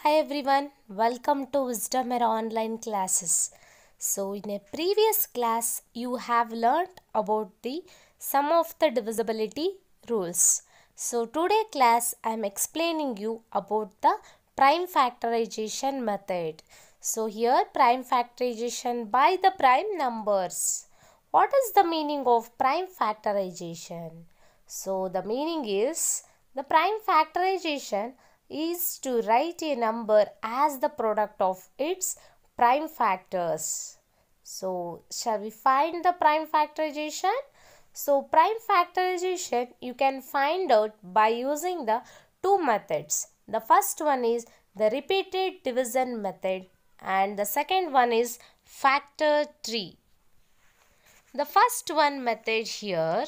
Hi everyone, welcome to Wisdom Era online classes. So in a previous class you have learned about the sum of the divisibility rules. So today class I am explaining you about the prime factorization method. So here prime factorization by the prime numbers. What is the meaning of prime factorization? So the meaning is the prime factorization is to write a number as the product of its prime factors. So shall we find the prime factorization? So prime factorization you can find out by using the two methods. The first one is the repeated division method and the second one is factor tree. The first one method here,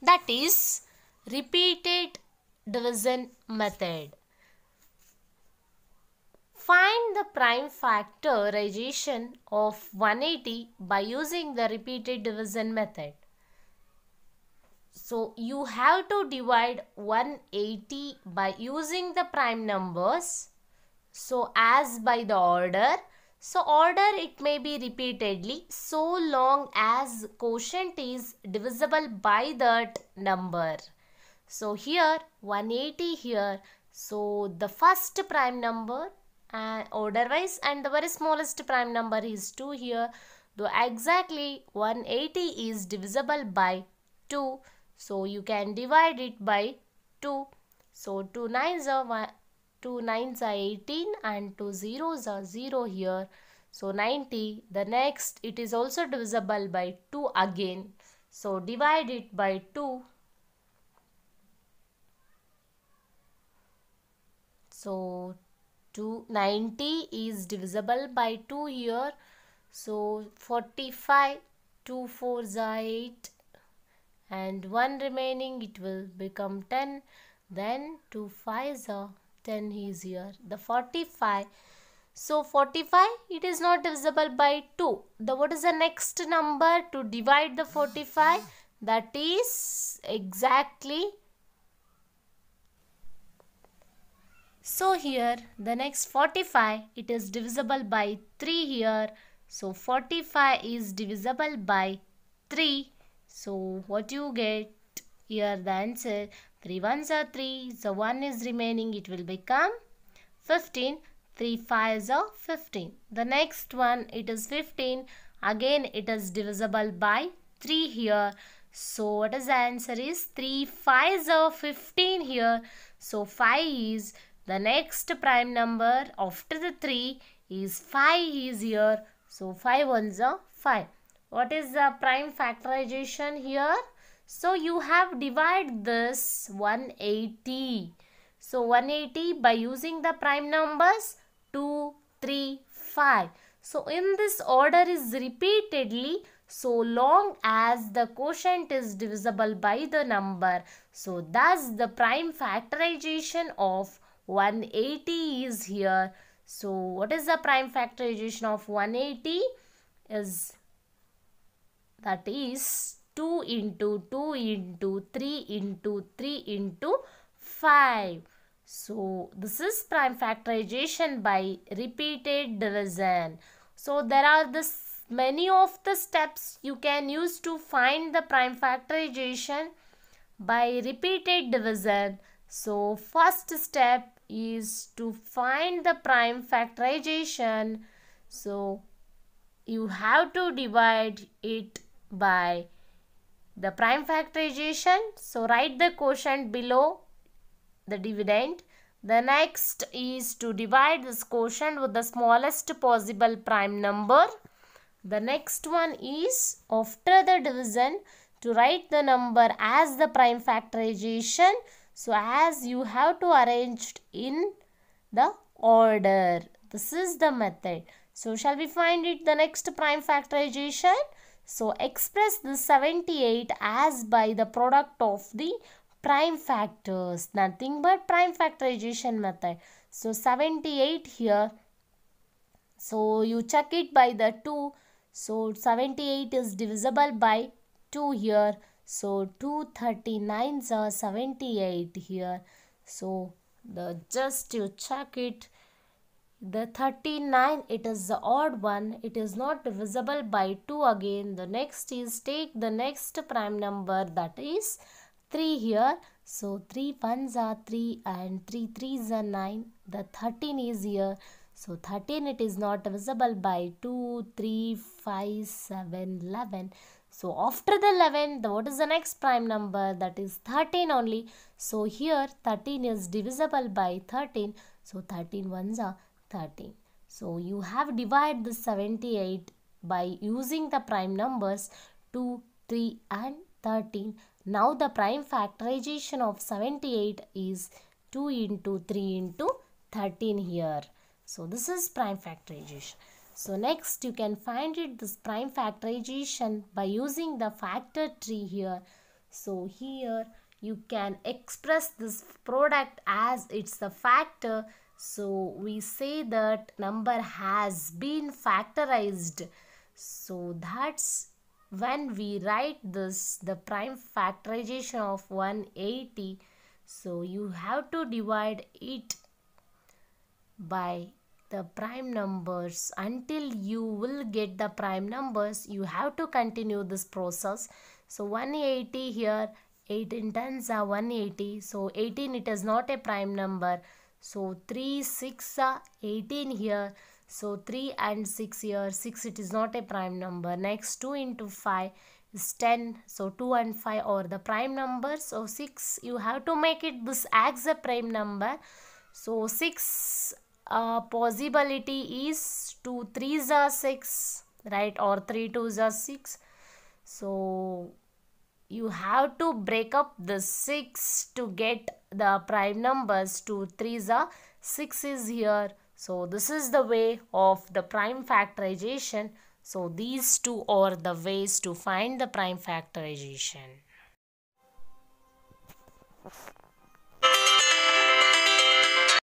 that is repeated division method. Find the prime factorization of 180 by using the repeated division method. So you have to divide 180 by using the prime numbers. So as by the order. So order it may be repeatedly so long as quotient is divisible by that number. So here 180 here. So the first prime number order wise and the very smallest prime number is 2 here. Though exactly 180 is divisible by 2. So you can divide it by 2. So 2 nines are 2 nines are 18 and 2 zeros are 0 here. So 90. The next it is also divisible by 2 again. So divide it by 2. So 290 is divisible by 2 here. So 45, 2 4s are 8 and 1 remaining, it will become 10. Then 2 5s are 10 is here. The 45. So 45 it is not divisible by 2. What is the next number to divide the 45? That is exactly. So here the next 45 it is divisible by 3 here. So 45 is divisible by 3. So what you get here, the answer 3 ones are 3. So 1 is remaining, it will become 15. 3 5s are 15. The next one it is 15. Again it is divisible by 3 here. So what is the answer is 3 5s are 15 here. So 5 is the next prime number after the 3 is 5 is here. So 5 ones are 5. What is the prime factorization here? So you have divided this 180. So 180 by using the prime numbers 2, 3, 5. So in this order is repeatedly so long as the quotient is divisible by the number. So thus the prime factorization of 180 is here. So what is the prime factorization of 180? Is that is 2 into 2 into 3 into 3 into 5. So this is prime factorization by repeated division. So there are many of the steps you can use to find the prime factorization by repeated division. So first step is to find the prime factorization. So you have to divide it by the prime factorization. So write the quotient below the dividend. The next is to divide this quotient with the smallest possible prime number. The next one is after the division to write the number as the prime factorization. So as you have to arrange in the order. This is the method. So shall we find it the next prime factorization? So express the 78 as by the product of the prime factors. Nothing but prime factorization method. So 78 here. So you check it by the 2. So 78 is divisible by 2 here. So 239s are 78 here. So The just you check it. The 39, it is the odd one. It is not divisible by 2 again. The next is take the next prime number, that is 3 here. So 3 ones are 3 and 3 threes are 9. The 13 is here. So 13, it is not divisible by 2, 3, 5, 7, 11. So after the 11, what is the next prime number? That is 13 only. So here 13 is divisible by 13. So 13 ones are 13. So you have divided the 78 by using the prime numbers 2, 3 and 13. Now the prime factorization of 78 is 2 into 3 into 13 here. So this is prime factorization. So next you can find it this prime factorization by using the factor tree here. So here you can express this product as it's the factor. So we say that number has been factorized. So that's when we write this, the prime factorization of 180. So you have to divide it by the prime numbers until you will get the prime numbers. You have to continue this process. So 180 here, 18 tens are 180. So 18, it is not a prime number. So 3, 6 are 18 here. So 3 and 6 here. 6, it is not a prime number. Next 2 into 5 is 10. So 2 and 5 are the prime numbers. So 6, you have to make it this as a prime number. So 6 possibility is 2 3s are 6, right, or 3 2s are 6. So you have to break up the 6 to get the prime numbers. 2 3s are 6 is here. So this is the way of the prime factorization. So these two are the ways to find the prime factorization.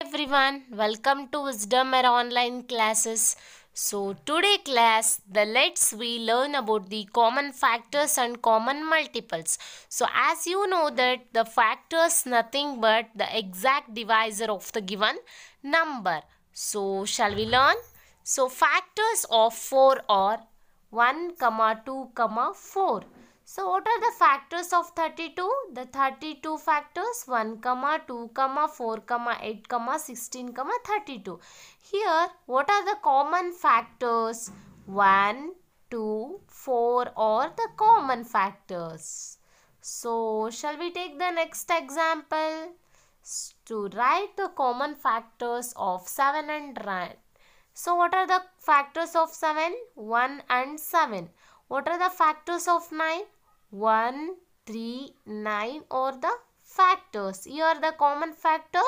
Everyone, welcome to Wisdom Era online classes. So today class, let's we learn about the common factors and common multiples. So as you know that the factors nothing but the exact divisor of the given number. So shall we learn? So factors of 4 are 1, 2, 4. So what are the factors of 32? The 32 factors 1, 2, 4, 8, 16, 32. Here what are the common factors? 1, 2, 4 are the common factors. So shall we take the next example? To write the common factors of 7 and 9. So what are the factors of 7? 1 and 7. What are the factors of 9? 1, 3, 9 are the factors. Here the common factor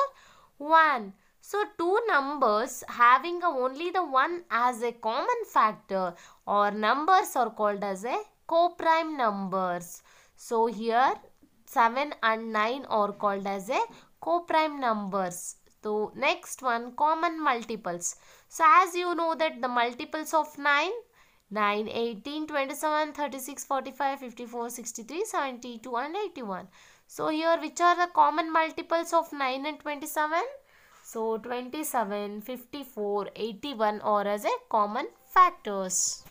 1. So two numbers having only the 1 as a common factor or numbers are called as a co-prime numbers. So here 7 and 9 are called as a co-prime numbers. So next one, common multiples. So as you know that the multiples of 9, 9, 18, 27, 36, 45, 54, 63, 72 and 81. So here which are the common multiples of 9 and 27? So 27, 54, 81 are as a common factors.